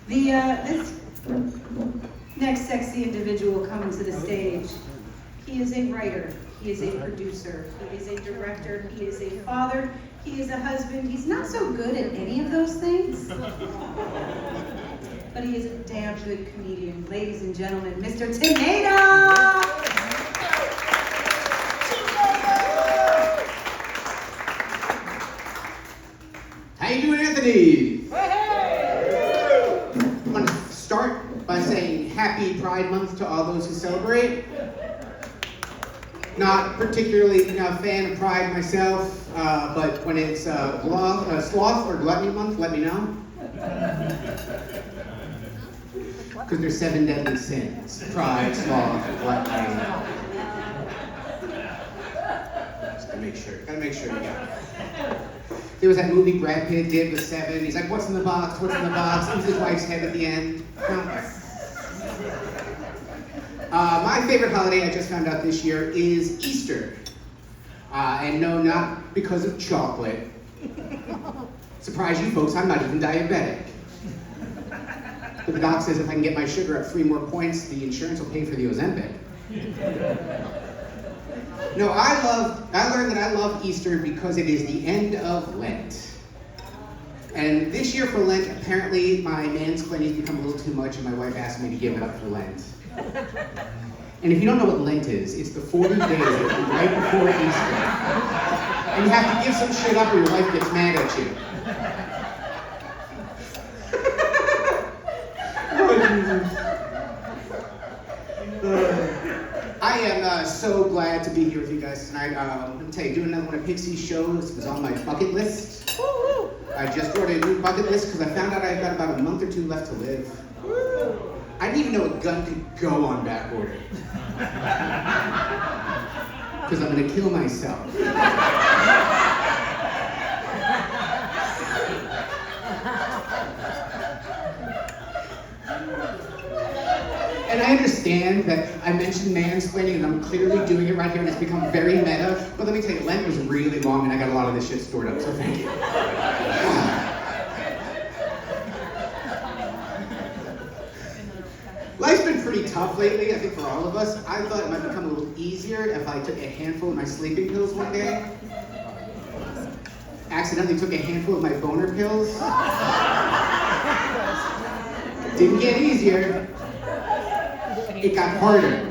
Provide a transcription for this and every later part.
This next sexy individual coming to the stage, he is a writer, he is a producer, he is a director, he is a father, he is a husband. He's not so good at any of those things, but he is a damn good comedian. Ladies and gentlemen, Mr. Tomato! How you doing, Anthony? I'm going to start by saying Happy Pride Month to all those who celebrate. Not particularly a fan of Pride myself, but when it's Sloth or Gluttony Month, let me know. Because there's 7 deadly sins: pride, sloth, gluttony. Just gotta make sure you got it. There was that movie Brad Pitt did with 7. He's like, what's in the box? What's in the box? Who's his wife's head at the end? No. My favorite holiday I just found out this year is Easter. And no, not because of chocolate. Surprise you folks, I'm not even diabetic. But the doc says if I can get my sugar up 3 more points, the insurance will pay for the Ozempic. No, I learned that I love Easter because it is the end of Lent. And this year for Lent, apparently my mansplaining has become a little too much and my wife asked me to give it up for Lent. And if you don't know what Lent is, it's the 40 days right before Easter. And you have to give some shit up or your wife gets mad at you. I am so glad to be here with you guys tonight. Let me tell you, doing another one of Pixie's shows was on my bucket list. I just wrote a new bucket list because I found out I've got about a month or 2 left to live. I didn't even know a gun could go on back order. Because I'm going to kill myself. And I understand that I mentioned mansplaining and I'm clearly doing it right here and it's become very meta. But let me tell you, Lent was really long and I got a lot of this shit stored up, so thank you. Life's been pretty tough lately, I think for all of us. I thought it might become a little easier if I took a handful of my sleeping pills one day. Accidentally took a handful of my boner pills. Didn't get easier. It got harder.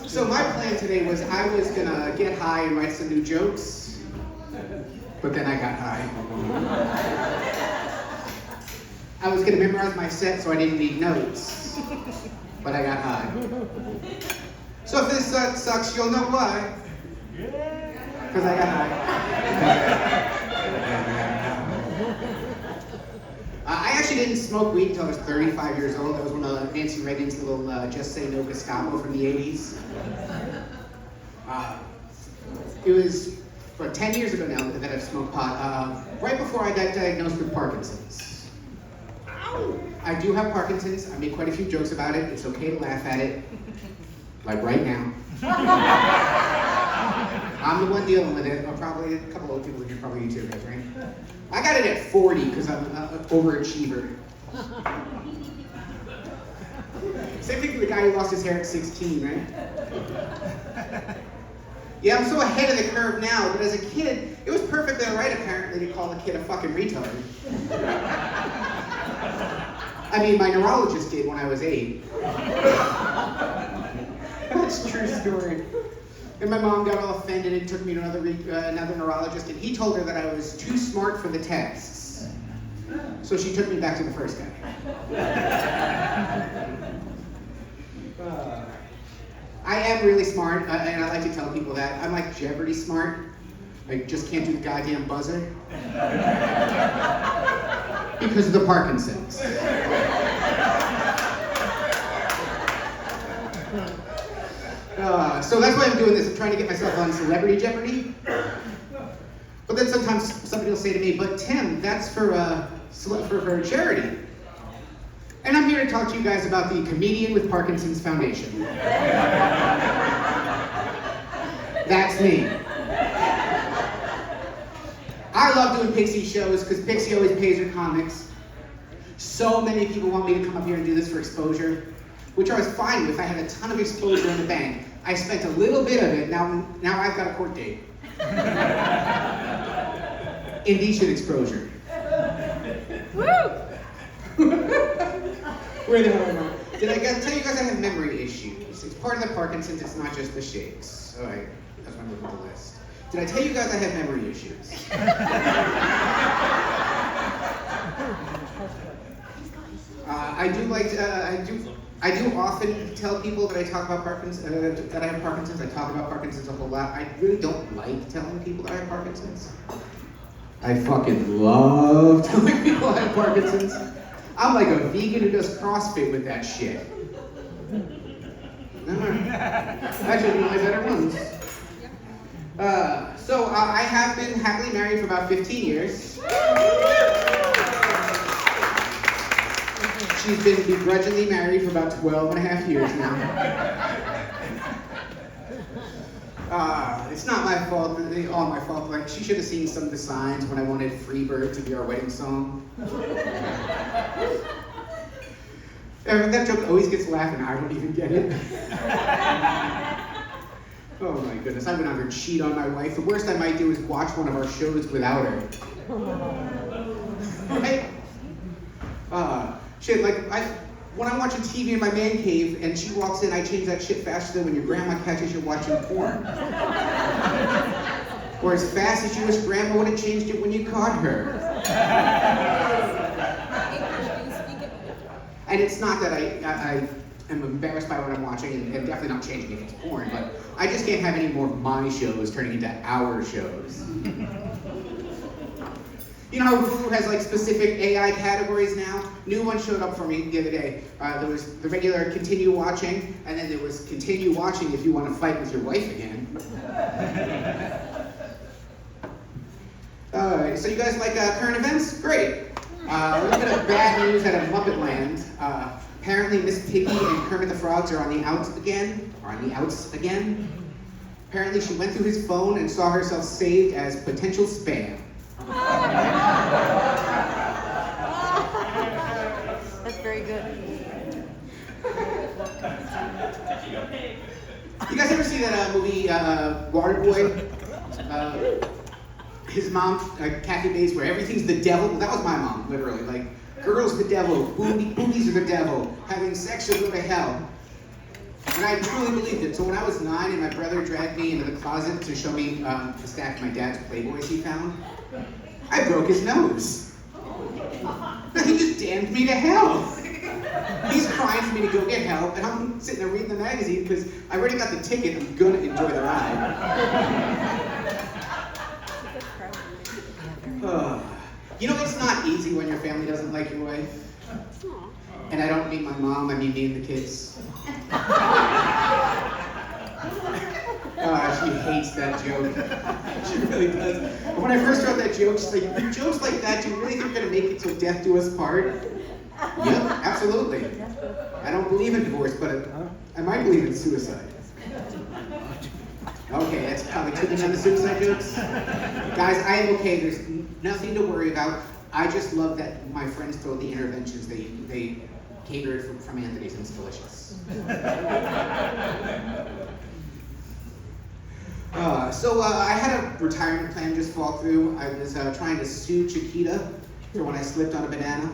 So my plan today was I was gonna get high and write some new jokes, but then I got high. I was gonna memorize my set so I didn't need notes, but I got high. So if this sucks, you'll know why. Because I got high. I actually didn't smoke weed until I was 35 years old. That was one of Nancy Reagan's little Just Say No Gestapo from the 80s. It was 10 years ago now that I've smoked pot, right before I got diagnosed with Parkinson's. I do have Parkinson's. I made quite a few jokes about it. It's okay to laugh at it, like right now. I'm the one dealing with it. Probably a couple of people here, probably you too, guys, right? I got it at 40 because I'm an overachiever. Same thing for the guy who lost his hair at 16, right? Yeah, I'm so ahead of the curve now, but as a kid, it was perfectly alright apparently to call a kid a fucking retard. I mean, my neurologist did when I was 8. That's a true story. And my mom got all offended and took me to another neurologist, and he told her that I was too smart for the tests. So she took me back to the first guy. I am really smart, and I like to tell people that. I'm like Jeopardy smart. I just can't do the goddamn buzzer. Because of the Parkinson's. So that's why I'm doing this. I'm trying to get myself on Celebrity Jeopardy. But then sometimes somebody will say to me, but Tim, that's for charity. And I'm here to talk to you guys about the Comedian with Parkinson's Foundation. That's me. I love doing Pixie shows because Pixie always pays her comics. So many people want me to come up here and do this for exposure, which I was fine with. I had a ton of exposure in the bank. I spent a little bit of it, now I've got a court date. Indecent exposure. Woo! Where the hell am I? Did I tell you guys I have memory issues? It's part of the Parkinson's, it's not just the shakes. Alright, that's why I'm looking at the list. Did I tell you guys I have memory issues? I do often tell people that I talk about Parkinson's, that I have Parkinson's. I talk about Parkinson's a whole lot. I really don't like telling people that I have Parkinson's. I fucking love telling people I have Parkinson's. I'm like a vegan who does CrossFit with that shit. Actually, one of my better ones. So I have been happily married for about 15 years. She's been begrudgingly married for about 12 and a half years now. It's not my fault, all my fault. Like, she should have seen some of the signs when I wanted Freebird to be our wedding song. That joke always gets laughed and I don't even get it. Oh my goodness, I went on her to cheat on my wife. The worst I might do is watch one of our shows without her. Right? Shit, like, when I'm watching TV in my man cave and she walks in, I change that shit faster than when your grandma catches you watching porn. Or as fast as you wish grandma would have changed it when you caught her. And it's not that I am embarrassed by what I'm watching, and definitely not changing if it's porn, but I just can't have any more of my shows turning into our shows. You know how Hulu has like specific AI categories now? New one showed up for me the other day. There was the regular continue watching, and then there was continue watching if you want to fight with your wife again. So you guys like current events? Great. A little bit of bad news out of Muppet Land. Apparently Miss Piggy and Kermit the Frogs are on the outs again. Apparently she went through his phone and saw herself saved as potential spam. That's very good. You guys ever see that movie, Waterboy? His mom, Kathy Bates, where everything's the devil. Well, that was my mom, literally. Like, girls the devil, boobies are the devil, having sex should go to hell. And I truly believed it. So when I was 9 and my brother dragged me into the closet to show me the stack of my dad's Playboys he found, I broke his nose. He just damned me to hell. He's crying for me to go get help, and I'm sitting there reading the magazine because I already got the ticket. I'm gonna enjoy the ride. You know, it's not easy when your family doesn't like your wife. And I don't mean my mom, I mean me and the kids. She hates that joke. She really does. When I first wrote that joke, she's like, jokes like that, do you really think you're going to make it till death do us part? Yep, absolutely. I don't believe in divorce, but I might believe in suicide. Okay, that's probably too much on the suicide jokes. Guys, I am okay. There's nothing to worry about. I just love that my friends told the interventions they catered from Anthony's, and it's delicious. So I had a retirement plan just fall through. I was trying to sue Chiquita for when I slipped on a banana.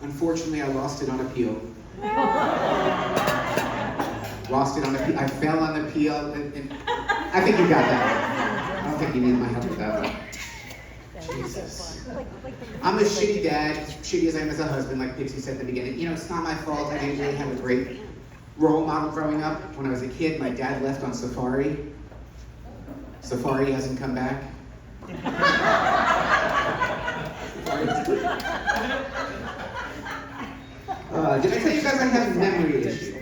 Unfortunately, I lost it on appeal. Lost it on appeal. I fell on appeal. And I think you got that. I don't think you need my help with that one. Jesus. I'm a shitty dad, shitty as I am as a husband, like Pixie said at the beginning. You know, it's not my fault. I didn't really have a great role model growing up. When I was a kid, my dad left on safari. Safari hasn't come back. Did I tell you guys I have memory issues?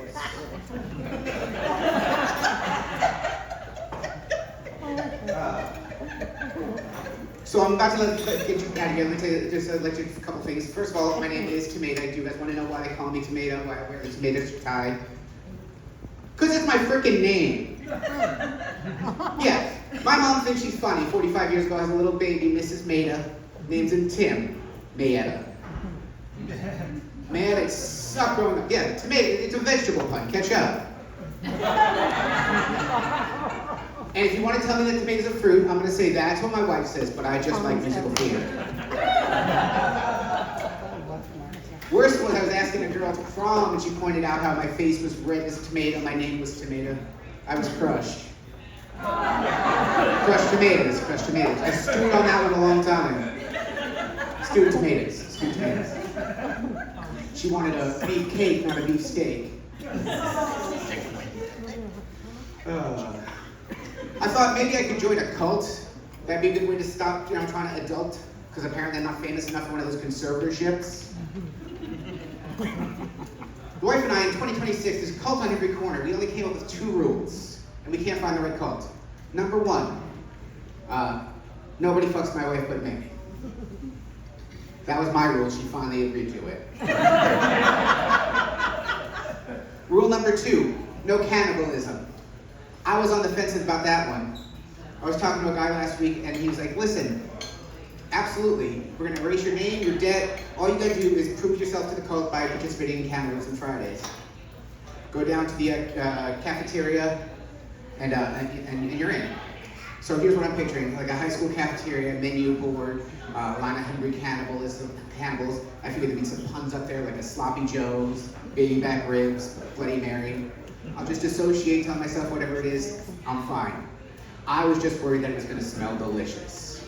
So I'm about to get you out of here. Let me tell you, just let you a couple things. First of all, my name is Tomato. Do you guys want to know why they call me Tomato? Why I wear the tomato tie? Because it's my freaking name. Yeah, my mom thinks she's funny. 45 years ago, has a little baby, Mrs. Maida. Names him Tim. Mayetta. Man, it sucked growing up. Yeah, tomato, it's a vegetable pun. Catch up. And if you want to tell me that tomatoes are fruit, I'm going to say that's what my wife says, but I just like musical theater. Worst was I was asking a girl to prom, and she pointed out how my face was red as a tomato, my name was Tomato. I was crushed. Crushed tomatoes, crushed tomatoes. I stewed on that one a long time. Stewed tomatoes, stewed tomatoes. She wanted a beef cake, not a beef steak. I thought maybe I could join a cult. That'd be a good way to stop, trying to adult, because apparently I'm not famous enough for one of those conservatorships. The wife and I, in 2026, there's a cult on every corner. We only came up with 2 rules, and we can't find the right cult. Number 1, nobody fucks my wife but me. That was my rule. She finally agreed to it. Rule number 2, no cannibalism. I was on the fence about that one. I was talking to a guy last week, and he was like, listen, absolutely, we're going to erase your name, your debt. All you got to do is prove yourself to the cult by participating in cannibalism Fridays. Go down to the cafeteria, and you're in. So here's what I'm picturing, like a high school cafeteria, menu board, line of hungry cannibals. I figure there'd be some puns up there, like a Sloppy Joe's, baby back ribs, Bloody Mary. I'll just associate, tell myself whatever it is, I'm fine. I was just worried that it was going to smell delicious.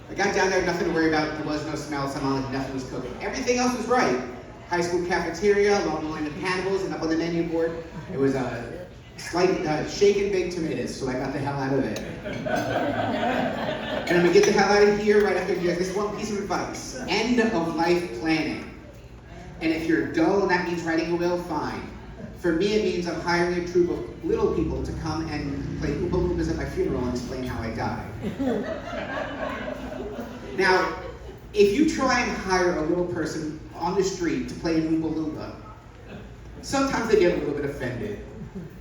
I got down there, nothing to worry about. There was no smell, somehow like nothing was cooking. Everything else was right. High school cafeteria, long line of cannibals, and up on the menu board, it was a slight shaken baked tomatoes, so I got the hell out of there. And I'm going to get the hell out of here right after you guys. This one piece of advice. End of life planning. And if you're dull and that means writing a will, fine. For me, it means I'm hiring a troupe of little people to come and play Oompa Loompas at my funeral and explain how I died. Now, if you try and hire a little person on the street to play an Oompa Loompa, sometimes they get a little bit offended.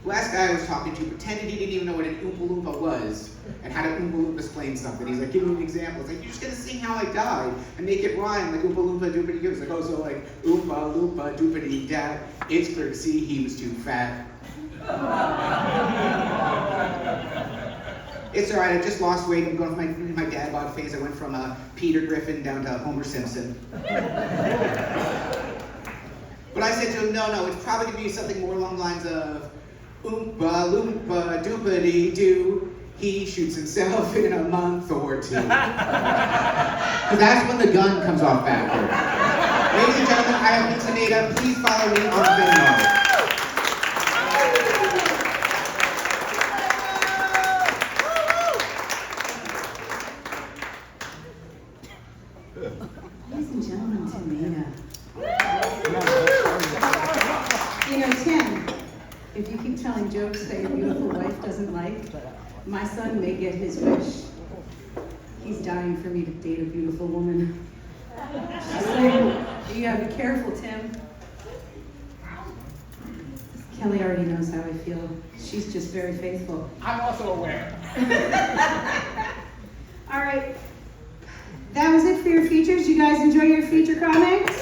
Last guy I was talking to pretended he didn't even know what an Oompa Loompa was and had an Oompa Loompa explain something. He's like, give me an example. It's like, you're just going to sing how I died and make it rhyme like Oompa Loompa doopity doo. It's like, oh, so like, Oompa Loompa doopity dad. It's clear to see he was too fat. It's all right, I just lost weight. I'm going from my dad bod phase. I went from Peter Griffin down to Homer Simpson. But I said to him, no, it's probably going to be something more along the lines of Oompa Loompa doopity doo. He shoots himself in a month or 2. Because that's when the gun comes off backward. Ladies and gentlemen, I am Tomato. Please follow me on Venmo. Ladies and gentlemen, Tomato. Tim, if you keep telling jokes that your beautiful wife doesn't like, my son may get his wish. He's dying for me to date a beautiful woman. Just saying, you gotta be careful, Tim. Kelly already knows how I feel. She's just very faithful. I'm also aware. All right. That was it for your features. You guys enjoy your feature comics?